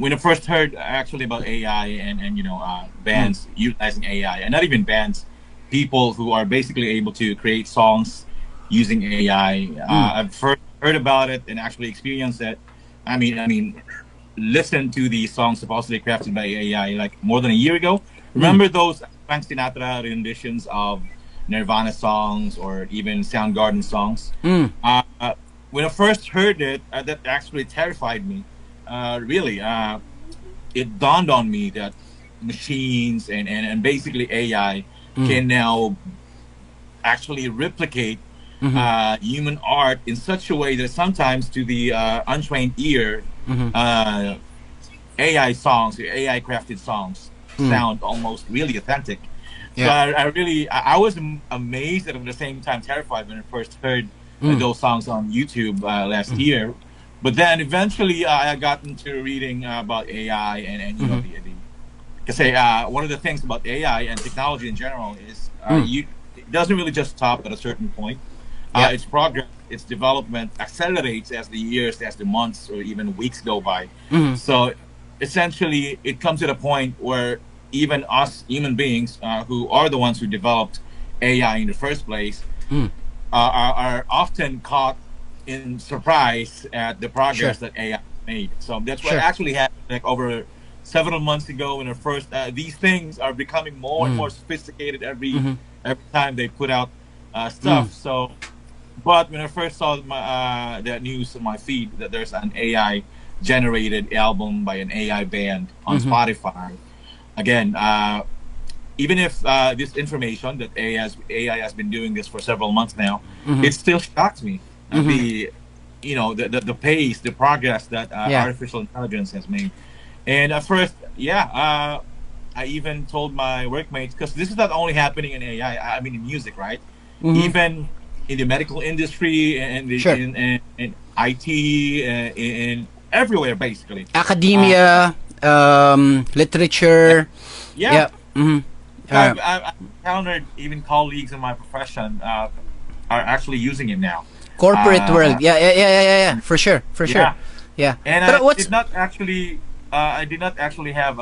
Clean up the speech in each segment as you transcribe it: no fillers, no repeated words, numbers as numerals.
when I first heard actually about AI and bands utilizing AI, and not even bands, people who are basically able to create songs using AI. I've first heard about it and actually experienced it. I mean, listen to the songs supposedly crafted by AI like more than a year ago. Remember those Frank Sinatra renditions of Nirvana songs or even Soundgarden songs? When I first heard it, that actually terrified me. Really, it dawned on me that machines and basically AI can now actually replicate human art in such a way that sometimes to the untrained ear, AI songs, AI crafted songs sound almost really authentic. So I was amazed and at the same time terrified when I first heard those songs on YouTube last year. But then eventually I got into reading about AI and because one of the things about AI and technology in general is it doesn't really just stop at a certain point. Its progress, its development accelerates as the years, as the months, or even weeks go by. So essentially, it comes to the point where even us human beings, who are the ones who developed AI in the first place, are often caught in surprise at the progress that AI made. So that's what actually happened like over several months ago when the first these things are becoming more and more sophisticated every time they put out stuff. So but when I first saw that news on my feed that there's an AI generated album by an AI band on Spotify, again, even if this information that AI has been doing this for several months now, it still shocks me. The pace, the progress that artificial intelligence has made. And at first, I even told my workmates, because this is not only happening in AI, I mean in music, right? Even in the medical industry and in IT, in everywhere, basically. Academia, literature. I've encountered even colleagues in my profession are actually using it now. Corporate world, for sure. Yeah. And I did not actually have.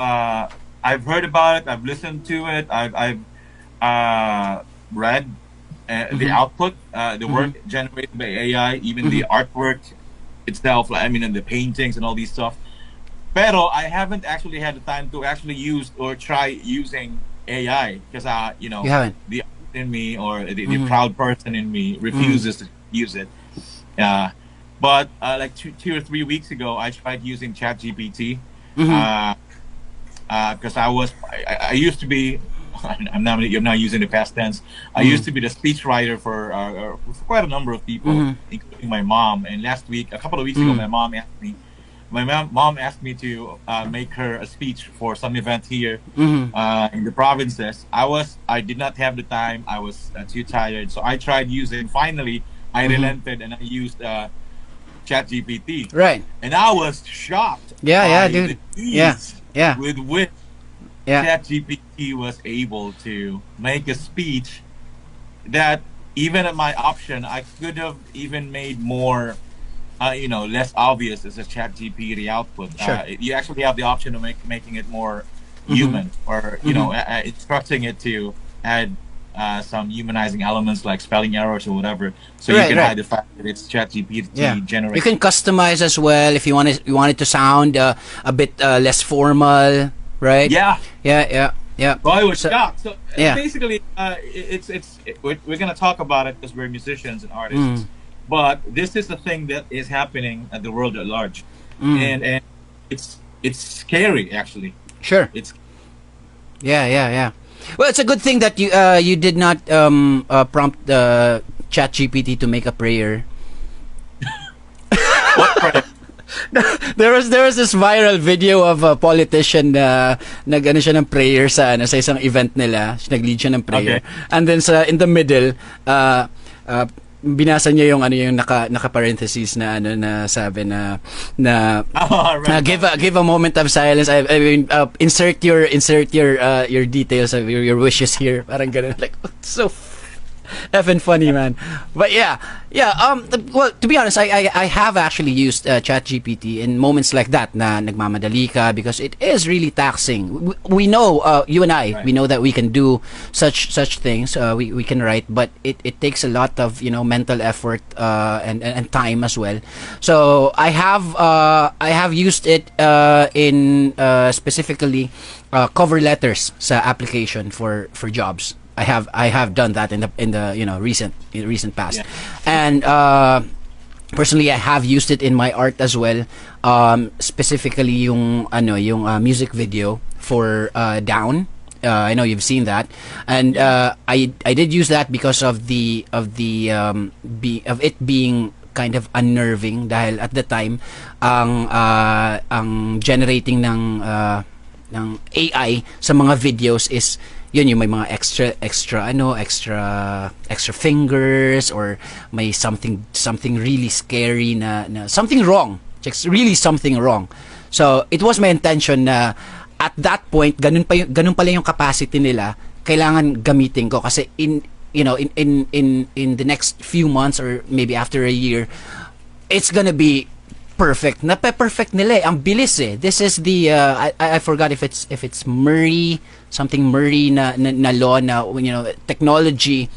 I've heard about it. I've listened to it. I've read the output, the work generated by AI, even the artwork itself. I mean, and the paintings and all these stuff. Pero I haven't actually had the time to actually use or try using AI because you haven't. The art in me or the proud person in me refuses to use it. But like two or 3 weeks ago, I tried using ChatGPT because I used to be. I'm now using the past tense. I used to be the speechwriter for quite a number of people, including my mom. And last week, a couple of weeks ago, my mom asked me to make her a speech for some event here in the provinces. I did not have the time. I was too tired, so I tried using. Finally, I relented and I used ChatGPT. Right. And I was shocked. Dude. With which ChatGPT was able to make a speech that even at my option, I could have even made more, less obvious as a ChatGPT output. You actually have the option of making it more human, or instructing it to add some humanizing elements like spelling errors or whatever, so you can hide the fact that it's ChatGPT generated. You can customize as well if you want it to sound a bit less formal, right? Yeah. So I was shocked. So basically, we're gonna talk about it because we're musicians and artists, but this is the thing that is happening at the world at large, and it's scary actually. Sure. It's Well, it's a good thing that you did not prompt ChatGPT to make a prayer. What prayer? there was this viral video of a politician na nag-ano siya ng prayer sa isang event nila. Nag-lead siya ng prayer. Okay. And then in the middle, binasa niya yung naka parentheses na sabi na give a moment of silence. I mean, insert your details of your wishes here. Parang ganun, like so. Effing funny, man. But yeah. Well, to be honest, I have actually used ChatGPT in moments like that na nagmamadali ka because it is really taxing. We know, you and I, Right. we know that we can do such things. We can write, but it takes a lot of mental effort and time as well. So I have used it in specifically cover letters sa application for jobs. I have done that in the recent past, Yeah. and personally I have used it in my art as well. Specifically yung music video for Down. I know you've seen that, and I did use that because of it being kind of unnerving dahil at the time ang generating ng AI sa mga videos is yung may mga extra fingers, or may something really scary na something wrong, just really something wrong. So it was my intention na at that point ganun pala yung capacity nila, kailangan gamitin ko kasi in the next few months or maybe after a year, it's gonna be perfect. Perfect nila eh. Ang bilis eh. This is the I forgot if it's Murray na law na technology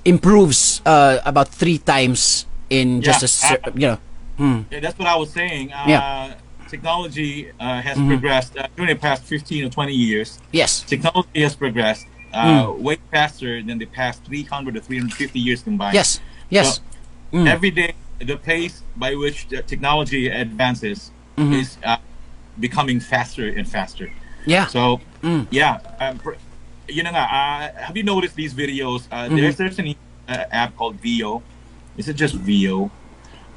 improves about 3 times in just Yeah, that's what I was saying. Technology has progressed during the past 15 or 20 years. Yes. Technology has progressed way faster than the past 300 or 350 years combined. Yes. Yes. So, every day, the pace by which the technology advances is becoming faster and faster. Yeah. So, have you noticed these videos? There's an app called VO. Is it just VO?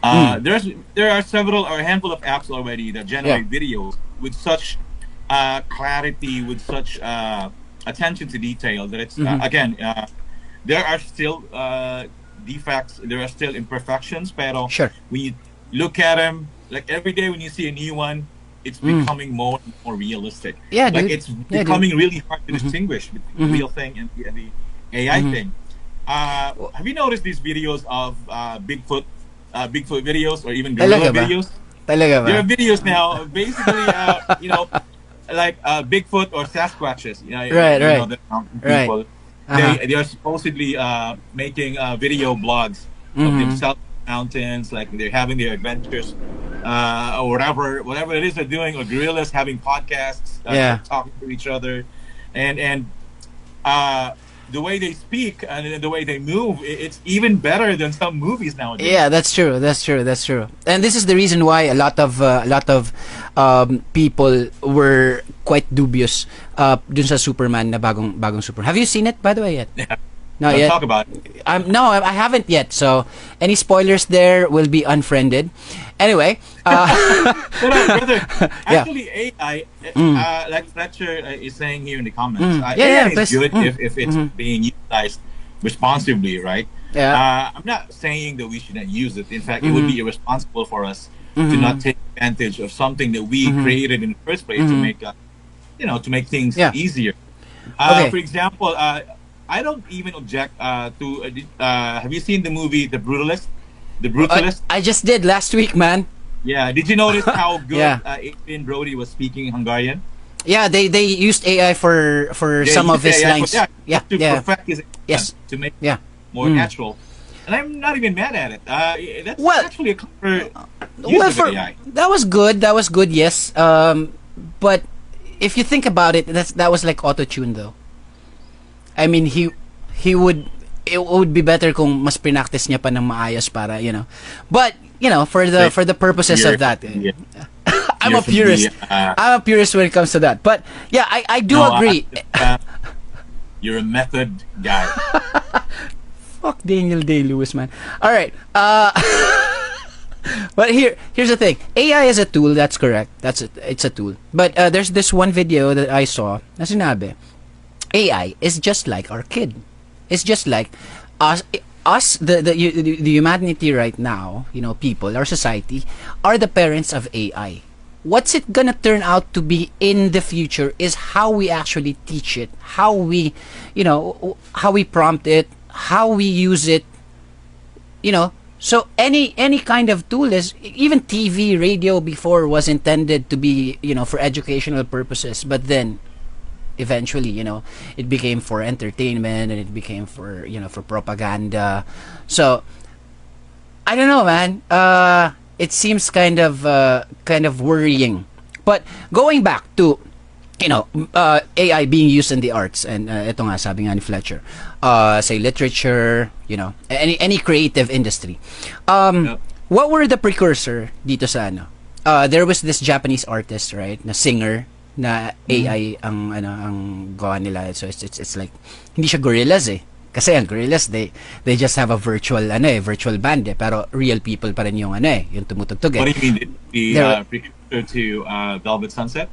There are several or a handful of apps already that generate videos with such clarity, with such attention to detail that it's there are still defects, there are still imperfections, pero when you look at them, like every day when you see a new one, it's becoming more and more realistic. Yeah, like dude. it's becoming really hard to distinguish between the real thing and the AI thing. Have you noticed these videos of Bigfoot videos or even gorilla videos? Talaga ba? There are videos now, basically, like Bigfoot or Sasquatches. Right. The mountain people. They are supposedly making video blogs of themselves in the mountains, like they're having their adventures, or whatever it is they're doing. Or gorillas having podcasts, talking to each other, and the way they speak and the way they move, it's even better than some movies nowadays. Yeah, that's true. And this is the reason why a lot of people were quite dubious dun sa Superman na bagong Superman. Have you seen it, by the way, yet? Yeah. Not yet. Talk about it. No, I haven't yet. So any spoilers there will be unfriended. Anyway, brother, actually AI, like Fletcher is saying here in the comments, AI is good if it's being utilized responsibly, right? Yeah. I'm not saying that we shouldn't use it. In fact, it would be irresponsible for us to not take advantage of something that we created in the first place to make to make things easier. For example, I don't even object to. Have you seen the movie The Brutalist? The Brutalist. I just did last week, man. Yeah. Did you notice how good Adrian Brody was speaking Hungarian? Yeah, they used AI for some of his lines. To perfect his to make more natural. And I'm not even mad at it. That's actually a clever use of AI. That was good. Yes. But if you think about it, that was like auto-tune though. I mean, it would be better kung mas practice niya pa ng maayos para, But, for the purposes of that. I'm a purist. I'm a purist when it comes to that. But yeah, I do agree. You're a method guy. Fuck Daniel Day-Lewis, man. All right. But here's the thing. AI is a tool. That's correct. It's a tool. But there's this one video that I saw na sinabi, AI is just like our kid. It's just like us. The humanity right now, people, our society, are the parents of AI. what's it gonna turn out to be in the future is how we actually teach it, how we, how we prompt it, how we use it, So any kind of tool is, even TV, radio before was intended to be, for educational purposes, but then eventually, it became for entertainment, and it became for, for propaganda. So I don't know, man. It seems kind of worrying. But going back to, AI being used in the arts, and ito nga sabi nga ni Fletcher, say literature, any creative industry. What were the precursor dito sa ano? There was this Japanese artist, right, na singer, na AI ang gawa nila. So it's like, hindi siya gorillas eh. Kasi ang gorillas, they just have a virtual band eh, pero real people pa rin yung yung tumutugtog eh. What do you mean? The precursor to Velvet Sunset?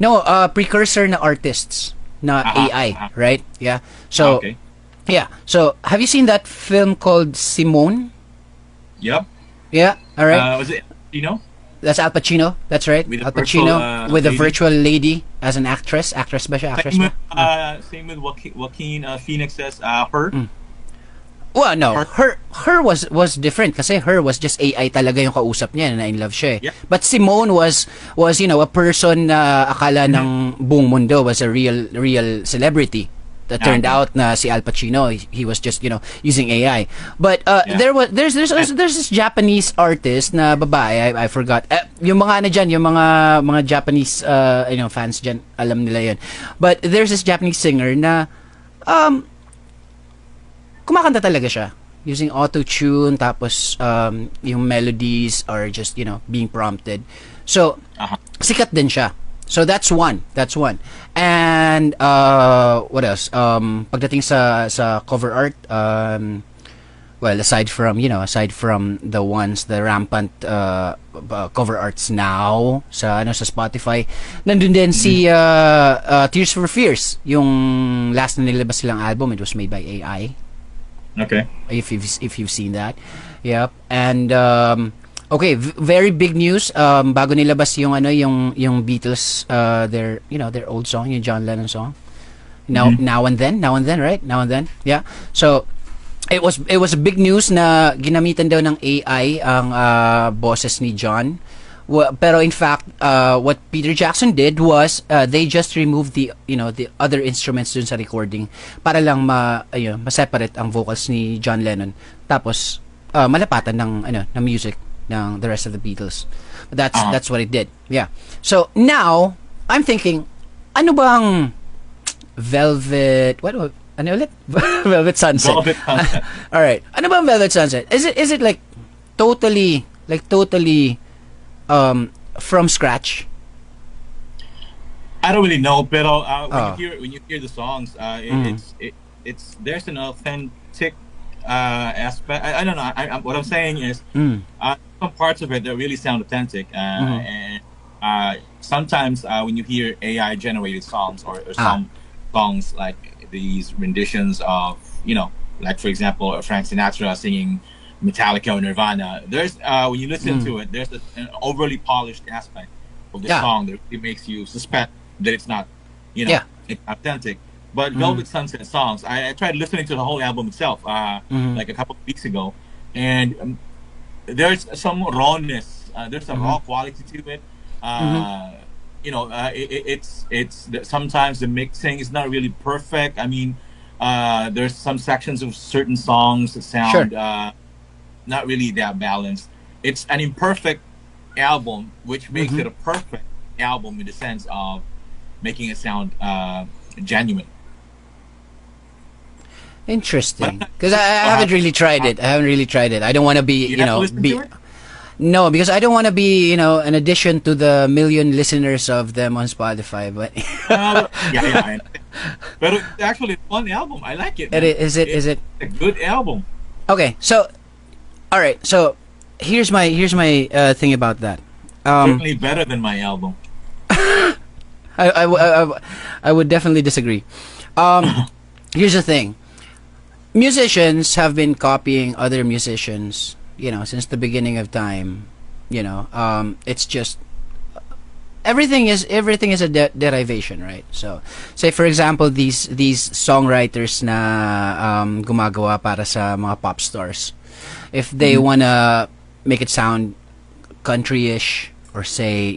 No, precursor na artists na AI, right? Yeah. So okay. Yeah. So have you seen that film called Simone? Yep. Yeah. All right. Was it, That's Al Pacino. That's right. With Al Pacino with a virtual lady as an actress. Actress ba siya? Actress ba? Same with Joaquin Phoenix's Her. Well, no. Her was different kasi Her was just AI talaga yung kausap niya na in love siya. Yep. But Simone was a person na akala ng buong mundo was a real celebrity. That turned out na si Al Pacino, he was just using AI. But there's this Japanese artist na babae, I forgot. Yung mga dyan, yung mga Japanese fans dyan, alam nila yun. But there's this Japanese singer na kumakanta talaga siya using auto-tune, tapos yung melodies are just being prompted. So sikat din siya. So that's one. And what else? Pagdating sa cover art, well, aside from the ones, the rampant cover arts now sa Spotify, nandun din si Tears for Fears, yung last na nilabas silang album, it was made by AI. Okay. If you've seen that. Yep. And okay, very big news. Bago nilabas yung Beatles, their old song, yung John Lennon song. Now and then, right? Now and then. Yeah. So it was a big news na ginamitan daw ng AI ang boses ni John. Pero in fact, what Peter Jackson did was they just removed the other instruments dun sa recording para lang ma-separate ang vocals ni John Lennon. Tapos malapatan ng music ng the rest of the Beatles. That's what it did. Yeah. So now I'm thinking, ano bang Velvet? Ano ulit? Velvet Sunset. Velvet Sunset. All right. Ano bang Velvet Sunset? Is it like totally from scratch? I don't really know, pero when you hear the songs, it's there's an authentic aspect. I don't know. What I'm saying is some parts of it that really sound authentic, and sometimes when you hear AI generated songs or some songs like these renditions of like for example Frank Sinatra singing Metallica or Nirvana, there's when you listen to it, there's an overly polished aspect of the song that it makes you suspect that it's not it's authentic. But Velvet Sunset songs, I tried listening to the whole album itself like a couple of weeks ago, and there's some rawness, there's a raw quality to it. It's sometimes the mixing is not really perfect. I mean, there's some sections of certain songs that sound not really that balanced. It's an imperfect album, which makes it a perfect album in the sense of making it sound genuine. Interesting, because I haven't really tried it. I don't want to be, no, because I don't want to be, an addition to the million listeners of them on Spotify. But but it's actually a fun album. I like it. Is it a good album? Okay, so all right, so here's my thing about that. Certainly better than my album. I would definitely disagree. Here's the thing. Musicians have been copying other musicians, since the beginning of time. It's just everything is a derivation, right? So, say for example, these songwriters na gumagawa para sa mga pop stars, if they wanna make it sound country-ish or say,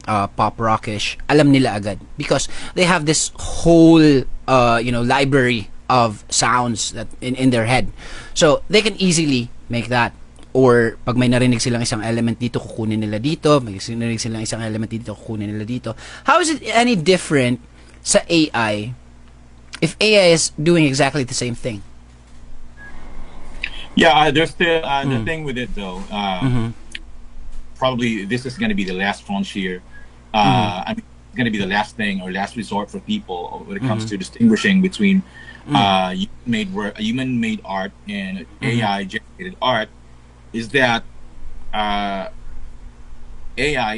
pop rockish, alam nila agad because they have this whole library of sounds that in their head, so they can easily make that. Or pag may narinig silang isang element dito, kukunin nila dito. May narinig silang isang element dito, kukunin nila dito. How is it any different sa AI if AI is doing exactly the same thing? Yeah, there's still the thing with it though. Probably this is going to be the last frontier. I mean, it's going to be the last thing or last resort for people when it comes to distinguishing between human-made art and AI-generated art. Is that AI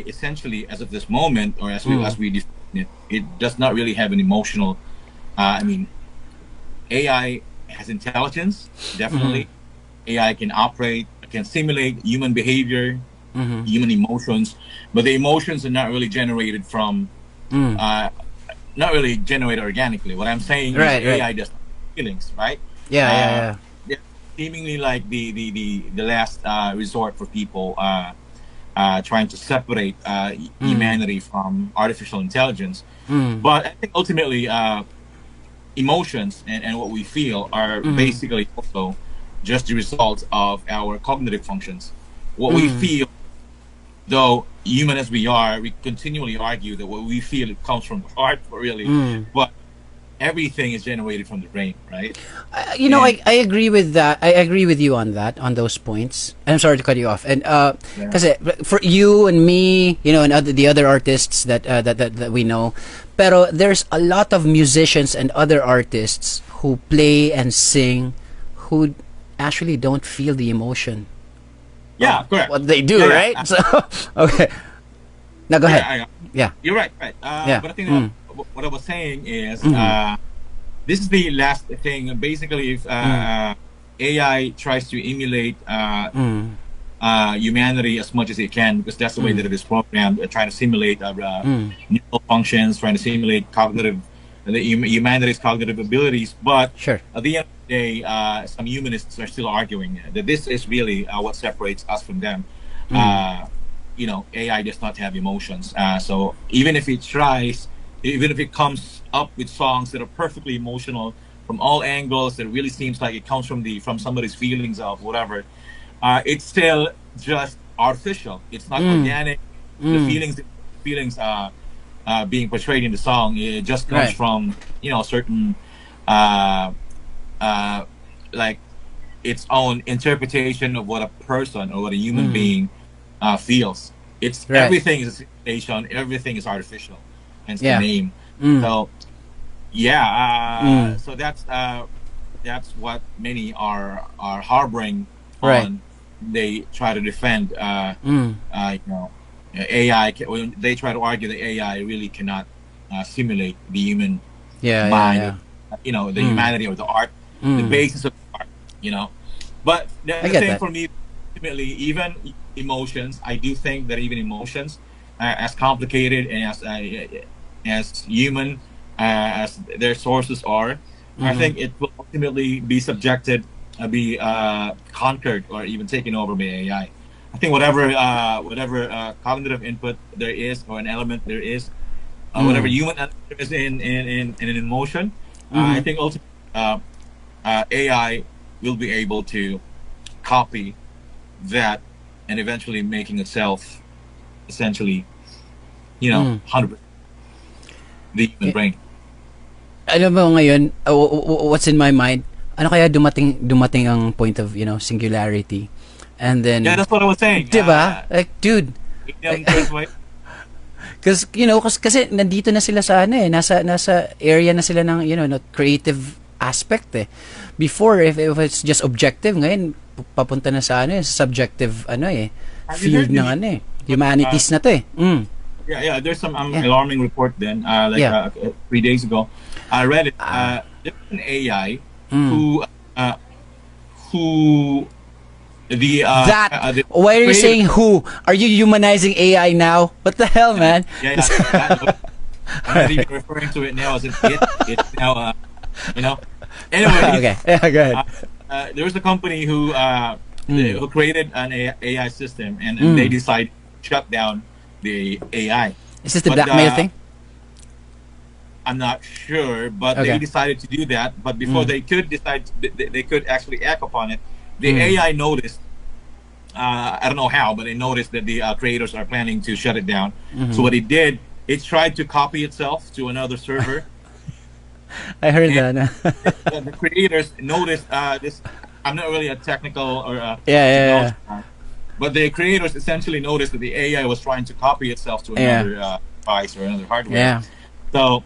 essentially, as of this moment, or as we define it, it does not really have an emotional. I mean, AI has intelligence, definitely. AI can operate, can simulate human behavior, human emotions, but the emotions are not really generated from, not really generated organically. What I'm saying is AI does feelings, right? Yeah. Seemingly like the last resort for people trying to separate humanity from artificial intelligence. But I think ultimately emotions and what we feel are basically also just the result of our cognitive functions. What we feel, though human as we are, we continually argue that what we feel, it comes from the heart, really. But everything is generated from the brain, right? I agree with that. I agree with you on that, on those points. I'm sorry to cut you off. And because for you and me, and the other artists that we know, pero there's a lot of musicians and other artists who play and sing who actually don't feel the emotion. Yeah, correct. What they do, right? So, okay. Now go ahead. Yeah, you're right. But I think what I was saying is this is the last thing. Basically, if AI tries to emulate humanity as much as it can, because that's the way that it is programmed, trying to simulate neural functions, trying to simulate humanity's cognitive abilities. But at the end of the day, some humanists are still arguing that this is really what separates us from them. AI does not have emotions. So even if it tries, even if it comes up with songs that are perfectly emotional from all angles, that really seems like it comes from somebody's feelings of whatever, it's still just artificial. It's not organic. The feelings being portrayed in the song, it just comes from certain like its own interpretation of what a person or what a human being feels. It's everything is a simulation. Everything is artificial. Hence the name. So so that's what many are harboring on. They try to defend AI. When they try to argue that AI really cannot simulate the human mind, the humanity or the art, the basis of the art. But the thing for me, ultimately, even emotions, I do think that even emotions, as complicated and as human as their sources are, I think it will ultimately be subjected, be conquered, or even taken over by AI. I think whatever cognitive input there is, or an element there is, whatever human element there is in an emotion, I think ultimately AI will be able to copy that and eventually making itself essentially 100% the human brain. Alam mo ngayon, what's in my mind, ano kaya dumating ang point of singularity, and then that's what I was saying, diba? Like dude, because kasi nandito na sila sa nasa area na sila ng no, creative aspect before if it's just objective, ngayon papunta na sa subjective field ng humanities na to there's some alarming report then 3 days ago I read it. There's an AI who Why are you saying who? Are you humanizing AI now? What the hell, man? I'm not even referring to it now as an it. It's now, Anyway, okay. Yeah, go ahead. There was a company who created an AI system, and they decided to shut down the AI. Is this the blackmail thing? I'm not sure, but Okay. they decided to do that. But before they could decide, they could actually act upon it. The AI noticed. I don't know how, but they noticed that the creators are planning to shut it down. So what it did, it tried to copy itself to another server. I heard that. The creators noticed this. I'm not really a technical or Yeah. but the creators essentially noticed that the AI was trying to copy itself to another device or another hardware. Yeah. So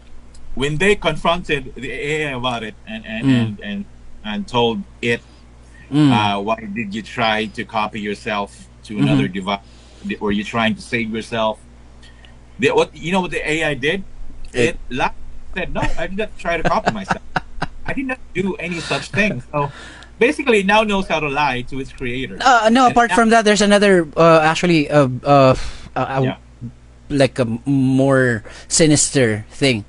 when they confronted the AI about it and told it, why did you try to copy yourself to another device? Were you trying to save yourself? What the AI did? It said, no, I did not try to copy myself. I did not do any such thing. So basically, it now knows how to lie to its creator. No, apart from that, there's another, like a more sinister thing.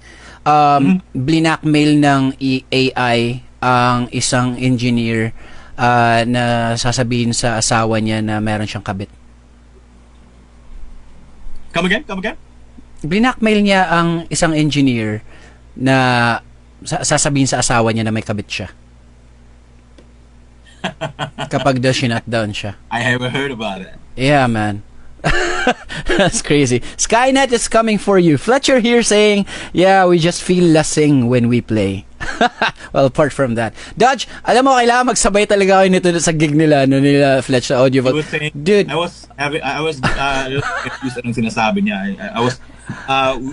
Blinakmail ng AI ang isang engineer na sasabihin sa asawa niya na meron siyang kabit. Come again? Blinakmail niya ang isang engineer na sasabihin sa asawa niya na may kabit siya. Kapag daw shutdown siya. I haven't heard about it. Yeah, man. That's crazy. Skynet is coming for you. Fletcher here saying, yeah, we just feel lasing when we play. Well, apart from that. Dodge, alam mo, kailangan magsabay talaga kayo nito sa gig nila, nila Fletch sa audio. Dude. I was confused anong sinasabi niya.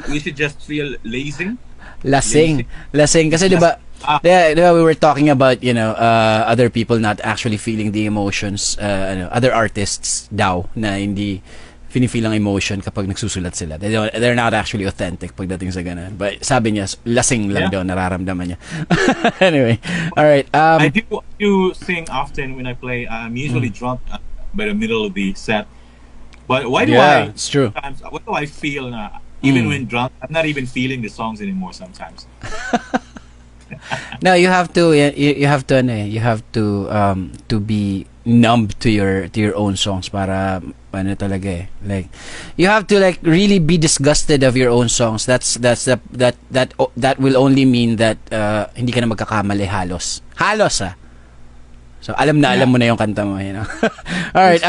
We should just feel lasing. Lasing. Kasi diba, we were talking about, other people not actually feeling the emotions, other artists daw na hindi feel ang emotion kapag nagsusulat sila. They're not actually authentic pagdating sa ganun. But sabi niya, lasing lang daw nararamdaman niya. Anyway, all right. I do sing often when I play. I'm usually drunk by the middle of the set. But why do it's true. Sometimes, what do I feel na even when drunk? I'm not even feeling the songs anymore sometimes. No, you have to to be numb to your own songs para talaga like you have to like really be disgusted of your own songs. That will only mean that hindi ka na magkakamali halos so alam mo na yung kanta mo, all right.